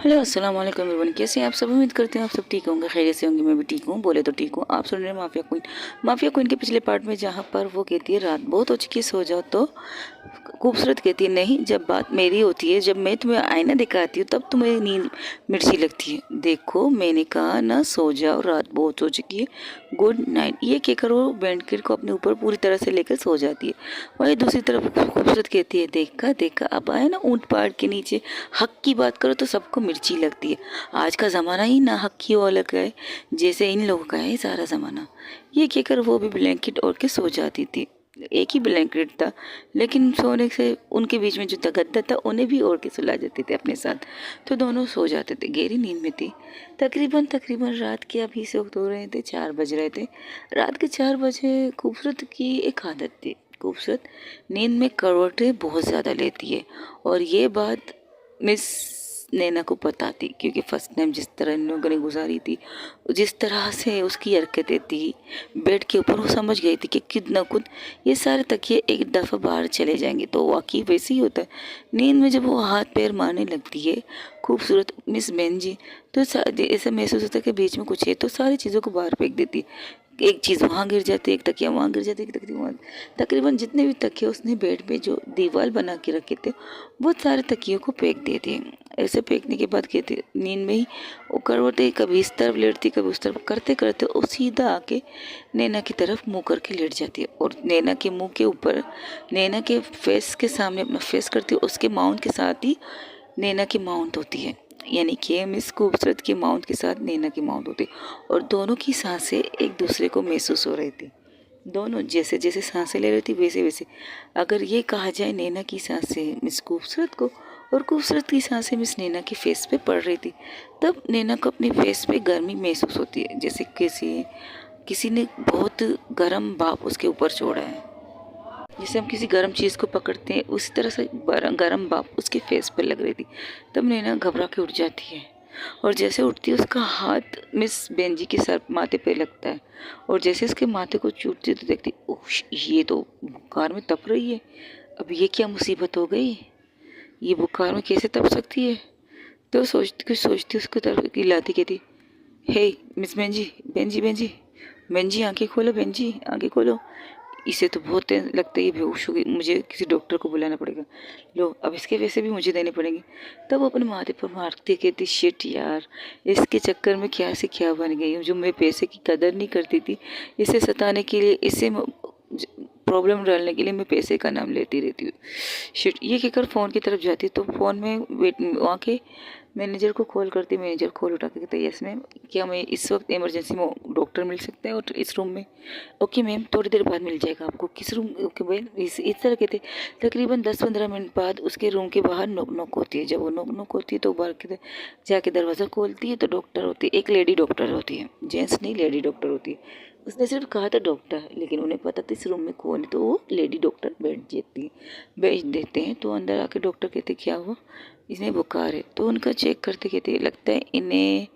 Hello अस्सलाम वालेकुम everyone. कैसे हैं आप सब? उम्मीद करते हैं आप सब ठीक होंगे, खैरियत से होंगे। मैं भी ठीक हूँ, बोले तो ठीक हूँ। आप सुन रहे हैं माफिया क्वीन। माफिया क्वीन के पिछले पार्ट में जहाँ पर वो कहती है रात बहुत हो चुकी है, सो जाओ, तो खूबसूरत कहती है नहीं, जब बात मेरी होती है, जब मैं तुम्हें आईना दिखाती हूँ तब तुम्हें नींद मिर्ची लगती है। देखो मैंने कहा ना, सो जाओ, रात बहुत हो चुकी है, गुड नाइट। ये कहकर वो ब्लैंकेट को अपने ऊपर पूरी तरह से लेकर सो जाती है। वही दूसरी तरफ खूबसूरत कहती है देखा देखा, अब आए ना ऊंट पहाड़ के नीचे, हक की बात करो तो सबको मिर्ची लगती है। आज का ज़माना ही ना हक की वाला का है, जैसे इन लोगों का है सारा ज़माना। ये कहकर वो भी ब्लैंकेट ओढ़ के सो जाती थी। एक ही ब्लैंकेट था, लेकिन सोने से उनके बीच में जो गद्दा था उन्हें भी ओढ़ के सुला जाते थे अपने साथ। तो दोनों सो जाते थे, गहरी नींद में थी। तकरीबन तकरीबन रात के अभी से वक्त हो रहे थे, 4 बज रहे थे। रात के 4 बजे खूबसूरत की एक आदत थी, खूबसूरत नींद में करवटें बहुत ज़्यादा लेती है। और ये बात मिस नैना को पता थी, क्योंकि फर्स्ट टाइम जिस तरह इन लोगों ने गुजारी थी, जिस तरह से उसकी हरकतें थी बेड के ऊपर, वो समझ गई थी कि खुद न खुद ये सारे तकिए एक दफ़ा बाहर चले जाएंगे। तो वाकई वैसे ही होता है, नींद में जब वो हाथ पैर मारने लगती है खूबसूरत मिस बेन जी, तो ऐसा महसूस होता है कि बीच में कुछ है, तो सारी चीज़ों को बाहर फेंक देती। एक चीज़ वहाँ गिर जाती है, एक तकिया वहाँ गिर जाती है, एक तकिया वहाँ। तकरीबन जितने भी तकिए उसने बेड पे जो दीवार बना के रखे थे, वो सारे तकियों को फेंक देते। ऐसे फेंकने के बाद कहते नींद में ही वो करवटें कभी इस तरफ लेटती कभी उस तरफ, करते करते वो सीधा आके नैना की तरफ मुंह करके लेट जाती है। और नैना के मुंह के ऊपर, नैना के फेस के सामने अपना फेस करती है, उसके माउथ के साथ ही नैना की माउथ होती है। यानी कि मिस खूबसूरत की माउथ के साथ नैना की माउथ होती है, और दोनों की सांसें एक दूसरे को महसूस हो रही थी। दोनों जैसे जैसे सांसें ले रही थी वैसे वैसे, अगर ये कहा जाए नैना की सांसें मिस खूबसूरत को और खूबसूरत की सांसें मिस नैना के फेस पे पड़ रही थी, तब नैना को अपने फेस पे गर्मी महसूस होती है, जैसे किसी किसी ने बहुत गर्म भाप उसके ऊपर छोड़ा है। जैसे हम किसी गर्म चीज़ को पकड़ते हैं, उसी तरह से गर्म भाप उसके फेस पर लग रही थी। तब नैना घबरा के उठ जाती है, और जैसे उठती है उसका हाथ मिस बेंजी के सर माथे पे लगता है, और जैसे उसके माथे को चूटती तो देखती, उफ, ये तो बुखार में तप रही है। अब ये क्या मुसीबत हो गई, ये बुखार में कैसे तप सकती है। तो सोचती उसको तरफ लाती कहती, hey Miss Benji, Benji Benji, Benji आंखें खोलो, बेंजी आंखें खोलो। इसे तो बहुत तेज लगता है, ये बेहोश हो गई, मुझे किसी डॉक्टर को बुलाना पड़ेगा। लो अब इसके पैसे भी मुझे देने पड़ेंगे। तब वो अपने माथे पर मारती कहती, शिट यार, इसके चक्कर में क्या से क्या बन गई हूँ, जो मैं पैसे की कदर नहीं करती थी, इसे सताने के लिए, इसे प्रॉब्लम डालने के लिए मैं पैसे का नाम लेती रहती हूँ। शिट, ये कहकर फ़ोन की तरफ जाती, तो फ़ोन में वेट वहाँ के मैनेजर को कॉल करती। मैनेजर कॉल उठा के कहते, यस मैम, क्या मैं इस वक्त इमरजेंसी में डॉक्टर मिल सकता है और इस रूम में? ओके मैम, थोड़ी देर बाद मिल जाएगा आपको। किस रूम? ओके मैम, इस तरह कहते। तकरीबन 10-15 मिनट बाद उसके रूम के बाहर नॉक नॉक होती है। जब वो नॉक नॉक होती है तो बाहर के जाके दरवाज़ा खोलती है, तो डॉक्टर होती है, एक लेडी डॉक्टर होती है, जेंट्स नहीं लेडी डॉक्टर होती है। उसने सिर्फ कहा था डॉक्टर, लेकिन उन्हें पता था इस रूम में कौन है, तो वो लेडी डॉक्टर भेज देते हैं। तो अंदर आके डॉक्टर कहते क्या हुआ, इन्हें बुखार है। तो उनका चेक करते कहते लगता है इन्हें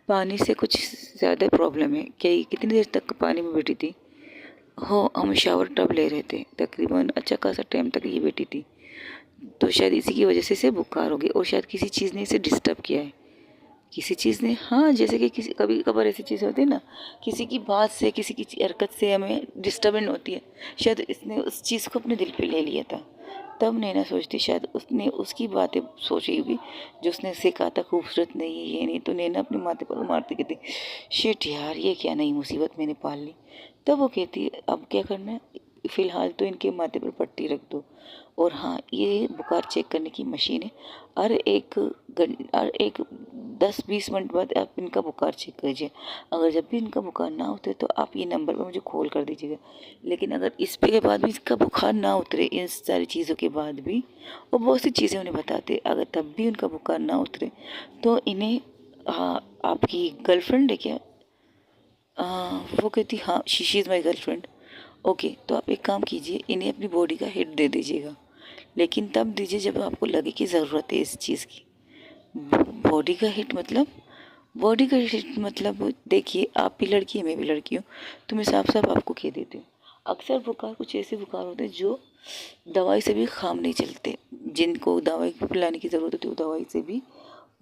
पानी से कुछ ज़्यादा प्रॉब्लम है। क्या ये कितनी देर तक पानी में बैठी थी? हो, हम शावर टब ले रहे थे, तकरीबन अच्छा खासा टाइम तक ये बैठी थी, तो शायद इसी की वजह से इसे बुखार हो गई, और शायद किसी चीज़ ने इसे डिस्टर्ब किया है। किसी चीज़ ने, हाँ, जैसे कि किसी कभी कभार ऐसी चीज़ होती है ना, किसी की बात से, किसी की हरकत से हमें डिस्टर्बेंस होती है, शायद इसने उस चीज़ को अपने दिल पे ले लिया था। तब नैना सोचती शायद उसने उसकी बातें सोची होगी, जो उसने उसे कहा था खूबसूरत नहीं है, ये नहीं। तो नैना अपने माथे पर मारती कहती, शिट यार, ये क्या नई मुसीबत मैंने पाल ली। तब वो कहती अब क्या करना है, फ़िलहाल तो इनके माथे पर पट्टी रख दो, और हाँ, ये बुखार चेक करने की मशीन है, हर एक 10-20 मिनट बाद आप इनका बुखार चेक कीजिए। अगर जब भी इनका बुखार ना उतरे तो आप ये नंबर पर मुझे कॉल कर दीजिएगा। लेकिन अगर इस पे के बाद भी इसका बुखार ना उतरे, इन सारी चीज़ों के बाद भी, और बहुत सी चीज़ें उन्हें बताते, अगर तब भी उनका बुखार ना उतरे, तो इन्हें, हाँ, आपकी गर्लफ्रेंड है क्या? वो कहती हाँ, she is my girlfriend. Okay, तो आप एक काम कीजिए, इन्हें अपनी बॉडी का हिट दे दीजिएगा, लेकिन तब दीजिए जब आपको लगे कि ज़रूरत है इस चीज़ की। बॉडी का हिट मतलब, बॉडी का हिट मतलब, देखिए आप भी लड़की है, मैं भी लड़की हूँ, तो मैं साफ साफ आपको कह देती हूँ, अक्सर बुखार कुछ ऐसे बुखार होते हैं जो दवाई से भी काम नहीं चलते, जिनको दवाई पिलाने की ज़रूरत होती है वो दवाई से भी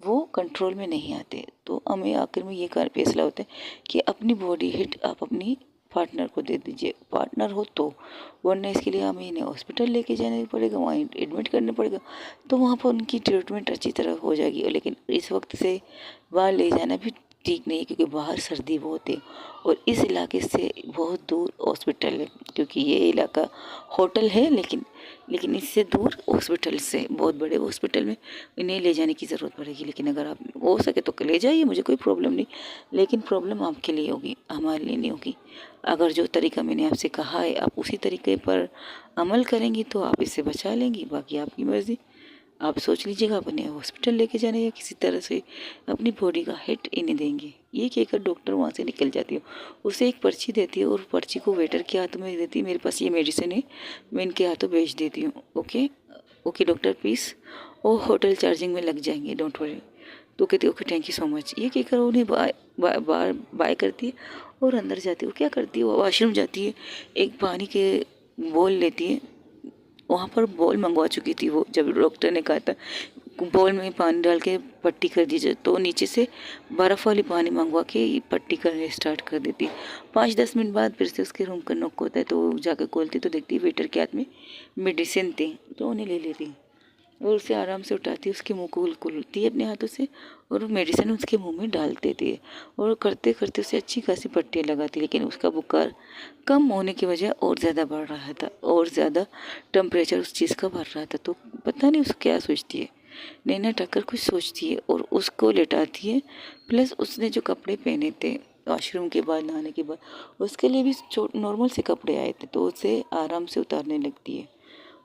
वो कंट्रोल में नहीं आते। तो हमें आखिर में ये फैसला होता है कि अपनी बॉडी हिट आप अपनी पार्टनर को दे दीजिए, पार्टनर हो तो, वरना इसके लिए हमें इन्हें हॉस्पिटल लेके जाने पड़ेगा, वहाँ एडमिट करना पड़ेगा, तो वहाँ पर उनकी ट्रीटमेंट अच्छी तरह हो जाएगी। लेकिन इस वक्त से बाहर ले जाना भी ठीक नहीं है, क्योंकि बाहर सर्दी बहुत है और इस इलाके से बहुत दूर हॉस्पिटल है, क्योंकि ये इलाका होटल है, लेकिन इससे दूर हॉस्पिटल से, बहुत बड़े हॉस्पिटल में इन्हें ले जाने की ज़रूरत पड़ेगी। लेकिन अगर आप हो सके तो ले जाइए, मुझे कोई प्रॉब्लम नहीं, लेकिन प्रॉब्लम आपके लिए होगी, हमारे लिए नहीं होगी। अगर जो तरीका मैंने आपसे कहा है आप उसी तरीके पर अमल करेंगी तो आप इससे बचा लेंगी, बाकी आपकी मर्ज़ी। आप सोच लीजिएगा अपने हॉस्पिटल लेके जाने या किसी तरह से अपनी बॉडी का हिट इन्हें देंगे। ये कहकर डॉक्टर वहाँ से निकल जाती है, उसे एक पर्ची देती है और पर्ची को वेटर के हाथ में देती है, मेरे पास ये मेडिसिन है, मैं इनके हाथों भेज देती हूँ, ओके ओके डॉक्टर प्लीज़, वो होटल चार्जिंग में लग जाएंगे, डोंट वरी। तो कहती है okay thank you so much. ये कहकर उन्हें बाय करती है और अंदर जाती है। वो क्या करती है, वो वॉशरूम जाती है, एक पानी के बोल लेती है, वहाँ पर बॉल मंगवा चुकी थी वो, जब डॉक्टर ने कहा था बॉल में पानी डाल के पट्टी कर दीजिए, तो नीचे से बर्फ़ वाली पानी मंगवा के पट्टी करने स्टार्ट कर देती। 5-10 मिनट बाद फिर से उसके रूम का नॉक होता है, तो जाकर खोलती तो देखती वेटर के हाथ में मेडिसिन थी, तो उन्हें ले लेती और उसे आराम से उठाती, उसके मुंह को खोलती है अपने हाथों से और मेडिसिन उसके मुंह में डाल देती है और करते करते उसे अच्छी खासी पट्टियाँ लगाती। लेकिन उसका बुखार कम होने की वजह और ज़्यादा बढ़ रहा था और ज़्यादा टेम्परेचर उस चीज़ का बढ़ रहा था। तो पता नहीं उसको क्या सोचती है, नैना टक्कर कुछ सोचती है और उसको लेटाती है। प्लस उसने जो कपड़े पहने थे वॉशरूम के बाद, नहाने के बाद, उसके लिए भी नॉर्मल से कपड़े आए थे, तो उसे आराम से उतारने लगती है।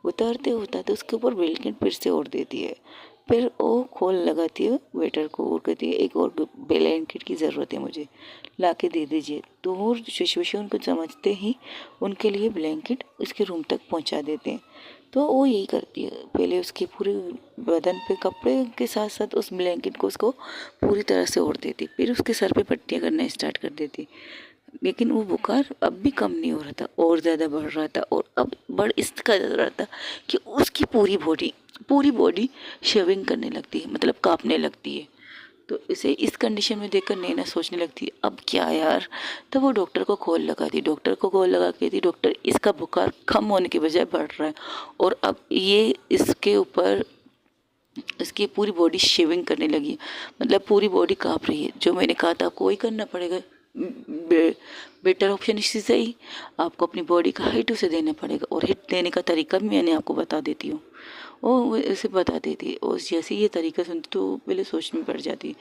उतारते उतारते उसके ऊपर ब्लैंकेट फिर से ओढ़ देती है, फिर वो खोल लगाती है वेटर को और कहती है एक और ब्लैंकेट की ज़रूरत है, मुझे ला के दे दीजिए। तो वो सिचुएशन को समझते ही उनके लिए ब्लैंकेट उसके रूम तक पहुंचा देते हैं। तो वो यही करती है, पहले उसके पूरे बदन पे कपड़े के साथ साथ उस ब्लैंकेट को उसको पूरी तरह से ओढ़ देती, फिर उसके सर पे पट्टियाँ करना स्टार्ट कर देती। लेकिन वो बुखार अब भी कम नहीं हो रहा था और ज़्यादा बढ़ रहा था, और अब बढ़ इस कदर रहा था कि उसकी पूरी बॉडी शेविंग करने लगती है, मतलब कांपने लगती है। तो इसे इस कंडीशन में देखकर नैना सोचने लगती है अब क्या यार। तो वो डॉक्टर को कॉल लगाती, डॉक्टर को कॉल लगा के थी, डॉक्टर इसका बुखार कम होने के बजाय बढ़ रहा है और अब ये इसके ऊपर इसकी पूरी बॉडी शेविंग करने लगी, मतलब पूरी बॉडी काँप रही है। जो मैंने कहा था आपको वही करना पड़ेगा, बेटर ऑप्शन इससे सही, आपको अपनी बॉडी का हिट उसे देना पड़ेगा और हिट देने का तरीका भी मैंने आपको बता देती हूँ। वो उसे बता देती है और जैसे ये तरीका सुनती तो पहले सोच में पड़ जाती है,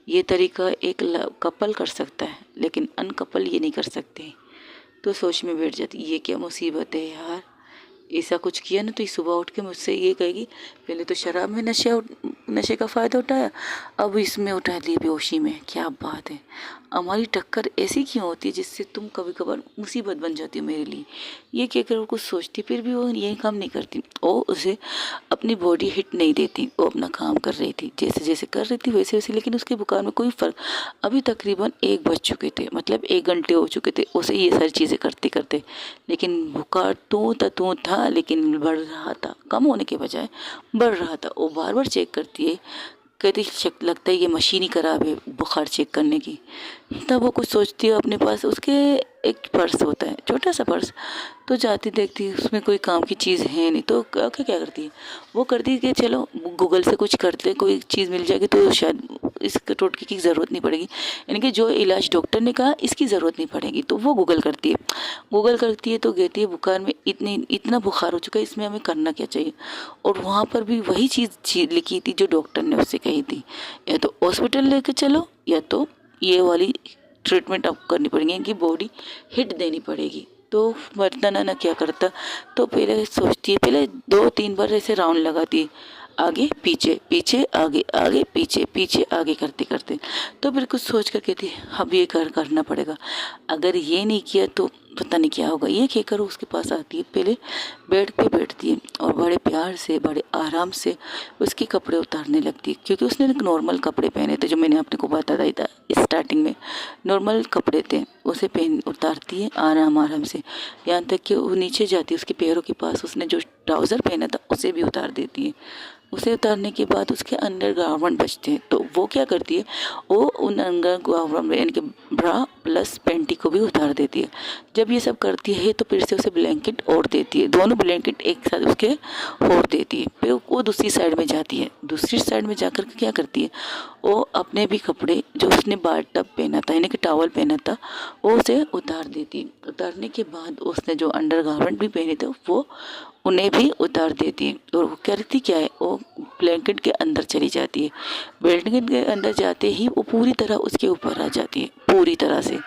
ये तरीका एक कपल कर सकता है लेकिन अनकपल ये नहीं कर सकते। तो सोच में बैठ जाती, ये क्या मुसीबत है यार, ऐसा कुछ किया ना तो ये सुबह उठ के मुझसे ये कहेगी पहले तो शराब में नशे का फ़ायदा उठाया, अब इसमें उठा लिए बेहोशी में, क्या बात है। हमारी टक्कर ऐसी क्यों होती है जिससे तुम कभी कभार मुसीबत बन जाती हो मेरे लिए। ये कहकर वो कुछ सोचती, फिर भी वो यही काम नहीं करती, वो उसे अपनी बॉडी हिट नहीं देती। वो अपना काम कर रही थी, जैसे जैसे कर रही थी वैसे वैसे, लेकिन उसके बुखार में कोई फ़र्क। अभी तकरीबन 1 बज चुके थे, मतलब 1 घंटे हो चुके थे उसे ये सारी चीज़ें करते करते, लेकिन बुखार तो था लेकिन बढ़ रहा था, कम होने के बजाय बढ़ रहा था। वो बार बार चेक करती है, कहती लगता है ये मशीन ही खराब है बुखार चेक करने की। तब वो कुछ सोचती है, अपने पास उसके एक पर्स होता है, छोटा सा पर्स, तो जाती देखती है उसमें कोई काम की चीज़ है नहीं, तो क्या करती है, वो करती है कि चलो गूगल से कुछ करते, कोई चीज़ मिल जाएगी तो शायद इस टोटके की ज़रूरत नहीं पड़ेगी, यानी कि जो इलाज डॉक्टर ने कहा इसकी ज़रूरत नहीं पड़ेगी। तो वो गूगल करती है तो कहती है बुखार में इतना बुखार हो चुका है, इसमें हमें करना क्या चाहिए। और वहाँ पर भी वही चीज़ लिखी थी जो डॉक्टर ने उससे कही थी, या तो हॉस्पिटल लेके चलो या तो ये वाली ट्रीटमेंट आपको करनी पड़ेगी, इनकी बॉडी हिट देनी पड़ेगी। तो मर्दाना ना क्या करता, तो पहले सोचती है, पहले 2-3 बार ऐसे राउंड लगाती है, आगे पीछे पीछे आगे आगे पीछे पीछे आगे करते करते, तो फिर कुछ सोच कर कहती है अब ये करना पड़ेगा, अगर ये नहीं किया तो पता नहीं क्या होगा। ये कहकर उसके पास आती है, पहले बेड पे बैठती है और बड़े प्यार से बड़े आराम से उसके कपड़े उतारने लगती है, क्योंकि उसने नॉर्मल कपड़े पहने थे, जो मैंने आपने को बताया था स्टार्टिंग में, नॉर्मल कपड़े थे, उसे पहन उतारती है आराम आराम से, यहाँ तक कि वो नीचे जाती है उसके पैरों के पास, उसने जो ट्राउज़र पहना था उसे भी उतार देती है। उसे उतारने के बाद उसके अंडर गारमेंट बचते हैं, तो वो क्या करती है, वो उन अंडर गारमेंट यानी कि ब्रा प्लस पैंटी को भी उतार देती है। जब ये सब करती है तो फिर से उसे ब्लैंकेट ओढ़ देती है, दोनों ब्लैंकेट एक साथ उसके ओढ़ देती है। फिर वो दूसरी साइड में जाती है, दूसरी साइड में जाकर के क्या करती है, वो अपने भी कपड़े जो उसने बाथ टब पहना था यानी कि टॉवल पहना था वो उसे उतार देती है। उतारने के बाद उसने जो अंडर गारमेंट भी पहने थे वो उन्हें भी उतार देती है, और वो करती क्या है, वो ब्लैंकेट के अंदर चली जाती है। ब्लैंकेट के अंदर जाते ही वो पूरी तरह उसके ऊपर आ जाती है, पूरी तरह से।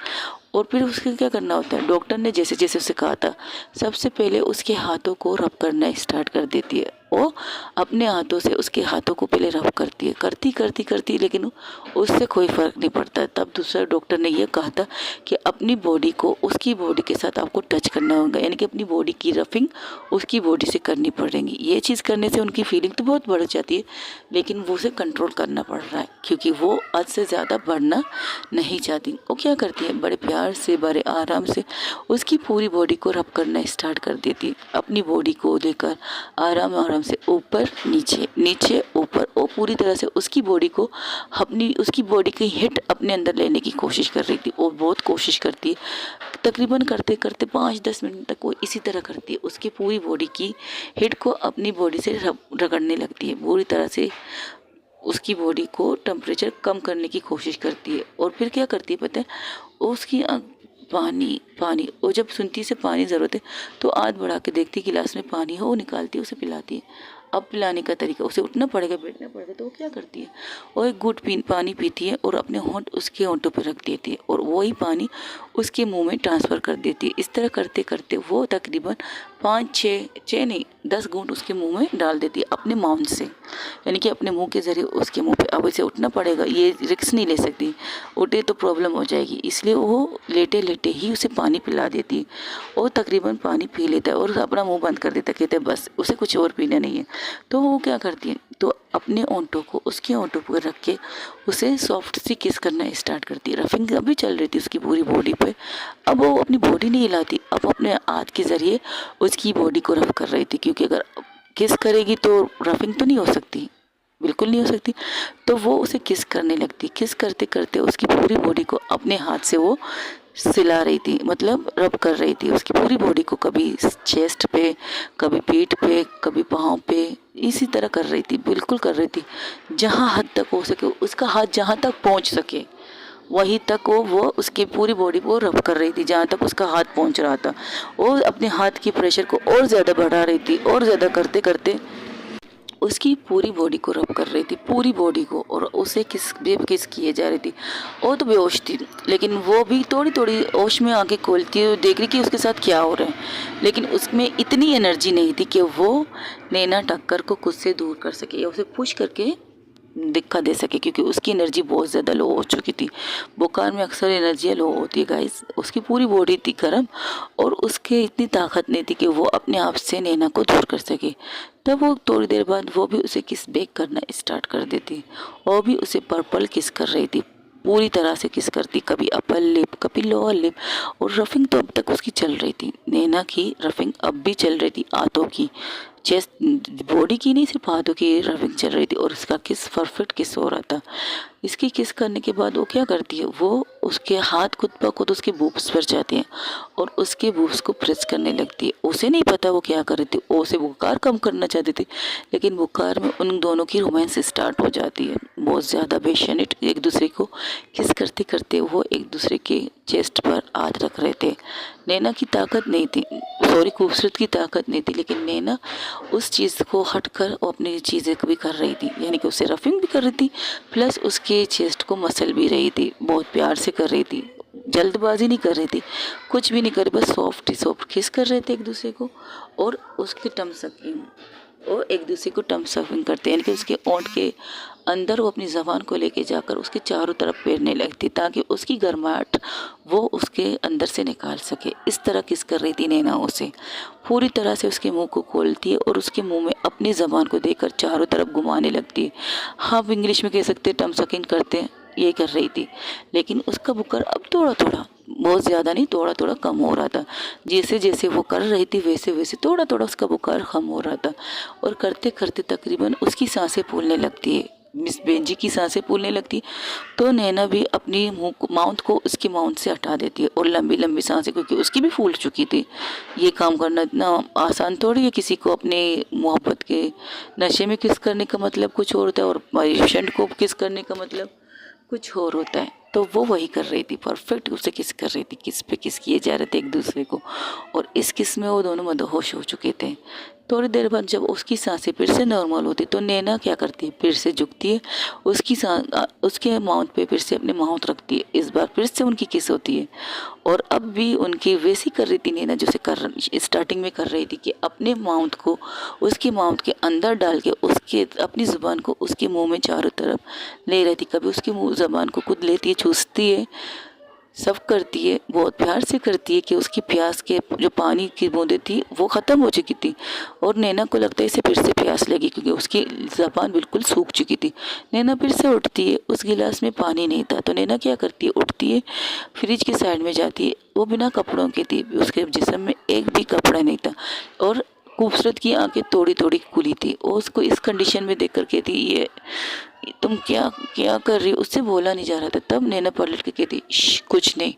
और फिर उसके क्या करना होता है, डॉक्टर ने जैसे जैसे उसे कहा था, सबसे पहले उसके हाथों को रब करना स्टार्ट कर देती है। वो अपने हाथों से उसके हाथों को पहले रब करती है, करती करती करती, लेकिन उससे कोई फ़र्क नहीं पड़ता। तब दूसरा डॉक्टर ने यह कहा था कि अपनी बॉडी को उसकी बॉडी के साथ आपको टच करना होगा, यानी कि अपनी बॉडी की रफिंग उसकी बॉडी से करनी पड़ेगी। ये चीज़ करने से उनकी फीलिंग तो बहुत बढ़ जाती है, लेकिन वो उसे कंट्रोल करना पड़ रहा है, क्योंकि वो हद से ज़्यादा बढ़ना नहीं चाहती। वो क्या करती है, बड़े प्यार से बड़े आराम से उसकी पूरी बॉडी को रब करना स्टार्ट कर देती है, अपनी बॉडी को लेकर आराम आराम से ऊपर नीचे नीचे ऊपर, वो पूरी तरह से उसकी बॉडी को अपनी उसकी बॉडी की हिट अपने अंदर लेने की कोशिश कर रही थी। वो बहुत कोशिश करती है, तकरीबन करते करते 5-10 मिनट तक वो इसी तरह करती है, उसकी पूरी बॉडी की हिट को अपनी बॉडी से रगड़ने लगती है, पूरी तरह से उसकी बॉडी को टेम्परेचर कम करने की कोशिश करती है। और फिर क्या करती है पता है, उसकी पानी पानी वो जब सुनती से पानी ज़रूरत है तो आँख बढ़ा के देखती गिलास में पानी है, वो निकालती है, उसे पिलाती है। अब पिलाने का तरीका, उसे उठना पड़ेगा बैठना पड़ेगा, तो वो क्या करती है, वो एक घूंट पानी पीती है और अपने होंठ उसके होंठों पर रख देती है और वही पानी उसके मुंह में ट्रांसफ़र कर देती है। इस तरह करते करते वो तकरीबन 5-6 नहीं 10 घूंट उसके मुंह में डाल देती है अपने माउथ से, यानी कि अपने मुंह के ज़रिए उसके मुंह पे। अब इसे उठना पड़ेगा, ये रिस्क नहीं ले सकती, उठे तो प्रॉब्लम हो जाएगी, इसलिए वो लेटे लेटे ही उसे पानी पिला देती है। वो तकरीबन पानी पी लेता है और अपना मुंह बंद कर देता है, कहते बस उसे कुछ और पीना नहीं है। तो वो क्या करती है, तो अपने होंठों को उसके होंठों पर रख के उसे सॉफ्ट सी किस करना स्टार्ट करती है। रफिंग अभी चल रही थी उसकी पूरी बॉडी पे, अब वो अपनी बॉडी नहीं हिलाती, अब अपने हाथ के ज़रिए उसकी बॉडी को रफ कर रही थी, क्योंकि अगर किस करेगी तो रफिंग तो नहीं हो सकती, बिल्कुल नहीं हो सकती। तो वो उसे किस करने लगती, किस करते करते उसकी पूरी बॉडी को अपने हाथ से वो सिला रही थी, मतलब रब कर रही थी उसकी पूरी बॉडी को, कभी चेस्ट पे, कभी पीठ पे, कभी पाँव पे, इसी तरह कर रही थी, बिल्कुल कर रही थी, जहाँ हद तक हो सके उसका हाथ जहाँ तक पहुँच सके वहीं तक वो उसकी पूरी बॉडी को रब कर रही थी, जहाँ तक उसका हाथ पहुँच रहा था। वो अपने हाथ की प्रेशर को और ज़्यादा बढ़ा रही थी, और ज़्यादा करते करते उसकी पूरी बॉडी को रब कर रही थी, पूरी बॉडी को, और उसे किस किए जा रही थी। वो तो बेहोश थी, लेकिन वो भी थोड़ी थोड़ी होश में आके खोलती हुई देख रही कि उसके साथ क्या हो रहा है, लेकिन उसमें इतनी एनर्जी नहीं थी कि वो नैना टक्कर को खुद से दूर कर सके या उसे पुश करके दिक्कत दे सके, क्योंकि उसकी एनर्जी बहुत ज़्यादा लो हो चुकी थी। बुखार में अक्सर एनर्जी लो होती है गाइस, उसकी पूरी बॉडी थी गर्म और उसके इतनी ताकत नहीं थी कि वो अपने आप से नैना को दूर कर सके। तब वो थोड़ी देर बाद वो भी उसे किस बेक करना स्टार्ट कर देती, वो भी उसे पर्पल किस कर रही थी, पूरी तरह से किस करती, कभी अपर लिप कभी लोअर लिप। और रफिंग तो अब तक उसकी चल रही थी, नैना की रफिंग अब भी चल रही थी, हाथों की, चेस्ट, बॉडी की नहीं, सिर्फ हाथों की रफिंग चल रही थी और उसका किस परफेक्ट किस हो रहा था। इसकी किस करने के बाद वो क्या करती है, वो उसके हाथ खुद ब खुद उसके बूब्स पर जाते हैं और उसके बूब्स को प्रेस करने लगती है। उसे नहीं पता वो क्या कर रही थी, वो उसे बुखार कम करना चाहती थी, लेकिन बुखार में उन दोनों की रोमांस स्टार्ट हो जाती है, बहुत ज़्यादा पैशनेट एक दूसरे को किस करते करते वो एक दूसरे के चेस्ट पर हाथ रख रहे थे। नैना की ताकत नहीं थी, सॉरी खूबसूरत की ताकत नहीं थी, लेकिन नैना उस चीज़ को हटकर वो अपनी चीज़ें भी कर रही थी, यानी कि उसे रफिंग भी कर रही थी प्लस उसके चेस्ट को मसल भी रही थी, बहुत प्यार से कर रही थी, जल्दबाजी नहीं कर रही थी, कुछ भी नहीं कर रही, बस सॉफ्ट ही सॉफ्ट किस कर रहे थे एक दूसरे को। और उसके टर्म सकिंग वो एक दूसरे को टर्म सर्फिंग करते हैं, यानी कि उसके ओंठ के अंदर वो अपनी ज़बान को लेके जाकर उसके चारों तरफ फेरने लगती ताकि उसकी गर्माहट वो उसके अंदर से निकाल सके। इस तरह किस कर रही थी नैना उसे, पूरी तरह से उसके मुंह को खोलती है और उसके मुंह में अपनी ज़बान को देकर चारों तरफ घुमाने लगती है। हाँ, इंग्लिश में कह सकते हैं टर्म सकिंग करते हैं, ये कर रही थी। लेकिन उसका बुखार अब थोड़ा थोड़ा, बहुत ज़्यादा नहीं, थोड़ा थोड़ा कम हो रहा था। जैसे जैसे वो कर रही थी वैसे वैसे थोड़ा थोड़ा उसका बुखार कम हो रहा था। और करते करते तकरीबन उसकी सांसें फूलने लगती है, मिस बेंजी की सांसें फूलने लगती। तो नैना भी अपनी मुंह माउथ को उसकी माउथ से हटा देती है और लंबी लंबी सांसें, क्योंकि उसकी भी फूल चुकी थी। ये काम करना इतना आसान थोड़ी है, किसी को अपने मोहब्बत के नशे में किस करने का मतलब कुछ और होता है और पेशेंट को किस करने का मतलब कुछ और होता है। तो वो वही कर रही थी, परफेक्ट उसे किस कर रही थी, किस पे किस किए जा रहे थे एक दूसरे को। और इस किस में वो दोनों मदहोश हो चुके थे। थोड़ी देर बाद जब उसकी सांसें फिर से नॉर्मल होती तो नैना क्या करती है, फिर से झुकती है, उसके माउथ पे फिर से अपने माउथ रखती है। इस बार फिर से उनकी किस होती है और अब भी उनकी वैसी कर रही थी नैना जैसे स्टार्टिंग में कर रही थी कि अपने माउथ को उसके माउथ के अंदर डाल के उसके अपनी ज़ुबान को उसके मुंह में चारों तरफ ले रही थी। कभी उसकी मुंह ज़बान को खुद लेती है, चूसती है, सब करती है, बहुत प्यार से करती है कि उसकी प्यास के जो पानी की बूंदें थी वो ख़त्म हो चुकी थी। और नैना को लगता है इसे फिर से प्यास लगी क्योंकि उसकी ज़बान बिल्कुल सूख चुकी थी। नैना फिर से उठती है, उस गिलास में पानी नहीं था तो नैना क्या करती है, उठती है, फ्रिज के साइड में जाती है। वो बिना कपड़ों की थी, उसके जिस्म में एक भी कपड़ा नहीं था और खूबसूरत की आंखें थोड़ी थोड़ी खुली थी। और उसको इस कंडीशन में देख कर कहती, ये तुम क्या क्या कर रही हो। उससे बोला नहीं जा रहा था। तब नैना पलट के कहती, कुछ नहीं,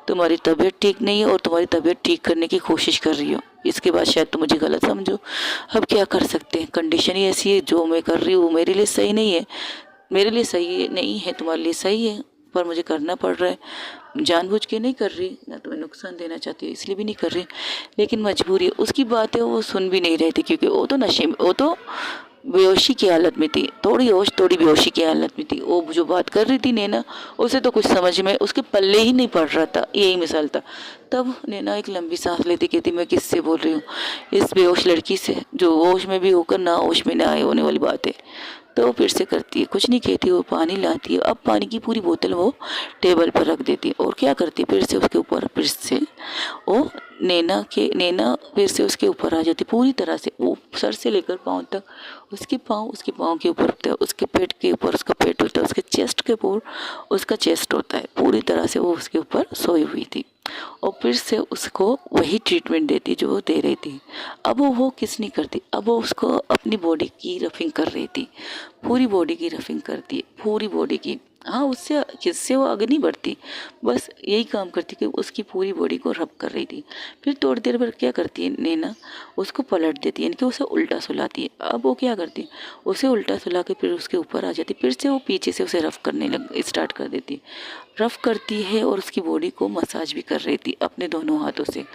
तुम्हारी तबीयत ठीक नहीं है और तुम्हारी तबीयत ठीक करने की कोशिश कर रही हो। इसके बाद शायद तुम मुझे गलत समझो। अब क्या कर सकते हैं, कंडीशन ही ऐसी है, जो मैं कर रही हूँ मेरे लिए सही नहीं है, मेरे लिए सही नहीं है, तुम्हारे लिए सही है, पर मुझे करना पड़ रहा है। जानबूझ के नहीं कर रही, ना तुम्हें नुकसान देना चाहती हूँ इसलिए भी नहीं कर रही, लेकिन मजबूरी है। उसकी बातें वो सुन भी नहीं रही थी क्योंकि वो तो नशे में, वो तो बेहोशी की हालत में थी, थोड़ी होश थोड़ी बेहोशी की हालत में थी। वो जो बात कर रही थी नैना, उसे तो कुछ समझ में उसके पल्ले ही नहीं पड़ रहा था, यही मिसाल था। तब नैना एक लंबी सांस लेती, कहती, मैं किससे बोल रही हूँ, इस बेहोश लड़की से जो होश में भी होकर ना होश में ना आए होने वाली बात है। तो वो फिर से करती है, कुछ नहीं कहती, वो पानी लाती है। अब पानी की पूरी बोतल वो टेबल पर रख देती है और क्या करती है, फिर से उसके ऊपर फिर से वो नैना फिर से उसके ऊपर आ जाती पूरी तरह से। वो सर से लेकर पाँव तक, उसके पाँव के ऊपर होता है, उसके पेट के ऊपर उसका पेट होता है, उसके चेस्ट के ऊपर उसका चेस्ट होता है। पूरी तरह से वो उसके ऊपर सोई हुई थी और फिर से उसको वही ट्रीटमेंट देती जो वो दे रही थी। अब वो किस नहीं करती, अब वो उसको अपनी बॉडी की रफिंग कर रही थी, पूरी बॉडी की रफिंग करती है, पूरी बॉडी की। हाँ, उससे किससे वो आगे नहीं बढ़ती, बस यही काम करती कि उसकी पूरी बॉडी को रब कर रही थी। फिर थोड़ी देर बाद क्या करती है नैना, उसको पलट देती है, यानी कि उसे उल्टा सुलाती है। अब वो क्या करती है, उसे उल्टा सुला के फिर उसके ऊपर आ जाती, फिर से वो पीछे से उसे रफ करने लग स्टार्ट कर देती है, रफ करती है और उसकी बॉडी को मसाज भी कर रही थी अपने दोनों हाथों से।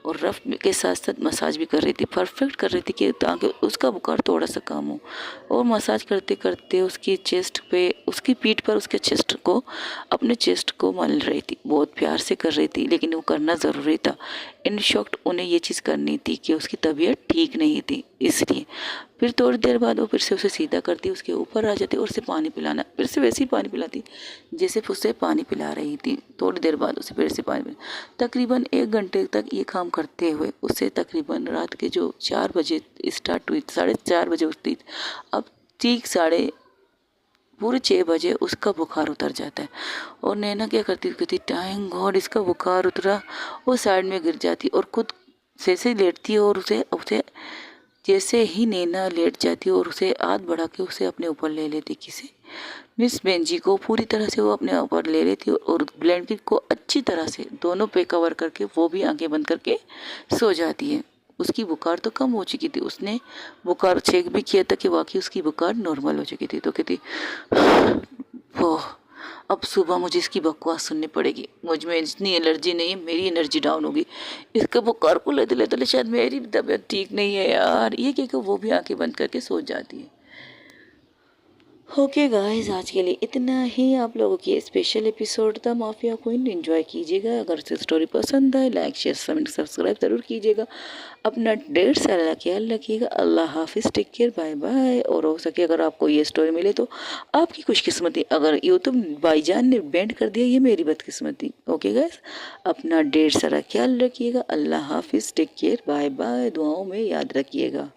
और रफ के साथ साथ मसाज भी कर रही थी, परफेक्ट कर रही थी कि ताकि उसका बुखार थोड़ा सा कम हो। और मसाज करते करते उसकी चेस्ट पे, उसकी पीठ पर उसके चेस्ट को, अपने चेस्ट को मल रही थी, बहुत प्यार से कर रही थी, लेकिन वो करना ज़रूरी था। इन शॉर्ट उन्हें ये चीज़ करनी थी कि उसकी तबीयत ठीक नहीं थी, इसलिए। फिर थोड़ी देर बाद वो फिर से उसे सीधा करती, उसके ऊपर आ जाती और उसे पानी पिलाना, फिर से वैसे ही पानी पिलाती जैसे उसे पानी पिला रही थी। थोड़ी देर बाद उसे फिर से पानी पिला, तकरीबन 1 घंटे तक ये काम करते हुए उसे तकरीबन रात के जो 4 बजे स्टार्ट हुई, 4:30 बजे उठती, अब ठीक पूरे 6 बजे उसका बुखार उतर जाता है। और नैना क्या करती, कहती थैंक गॉड इसका बुखार उतरा। वो साइड में गिर जाती और खुद से लेटती है और उसे उसे जैसे ही नैना लेट जाती और उसे हाथ बढ़ा के उसे अपने ऊपर ले लेती, किसी मिस बेंजी को पूरी तरह से वो अपने ऊपर ले लेती और ब्लैंकेट को अच्छी तरह से दोनों पे कवर करके वो भी आंखें बंद करके सो जाती है। उसकी बुखार तो कम हो चुकी थी, उसने बुखार चेक भी किया था कि वाकई उसकी बुखार नॉर्मल हो चुकी थी। तो कहती, ओह, अब सुबह मुझे इसकी बकवास सुननी पड़ेगी, मुझ में इतनी एनर्जी नहीं है, मेरी एनर्जी डाउन होगी, इसके बुखार को लेते लेते शायद मेरी तबीयत ठीक नहीं है यार, ये कह के वो भी आंखें बंद करके सो जाती है। ओके गाइस, आज के लिए इतना ही। आप लोगों की स्पेशल एपिसोड था माफिया क्वीन, एंजॉय कीजिएगा। अगर स्टोरी पसंद आए लाइक शेयर कमेंट सब्सक्राइब ज़रूर कीजिएगा। अपना ढेर सारा ख्याल रखिएगा। अल्लाह हाफिज़, टेक केयर, बाय बाय। और हो सके अगर आपको ये स्टोरी मिले तो आपकी खुशकिस्मती, अगर यूट्यूब भाईजान ने बैंड कर दिया ये मेरी बदकिस्मती। ओके गाइस, अपना ढेर सारा ख्याल रखिएगा। अल्लाह हाफिज़, टेक केयर, बाय बाय। दुआओं में याद रखिएगा।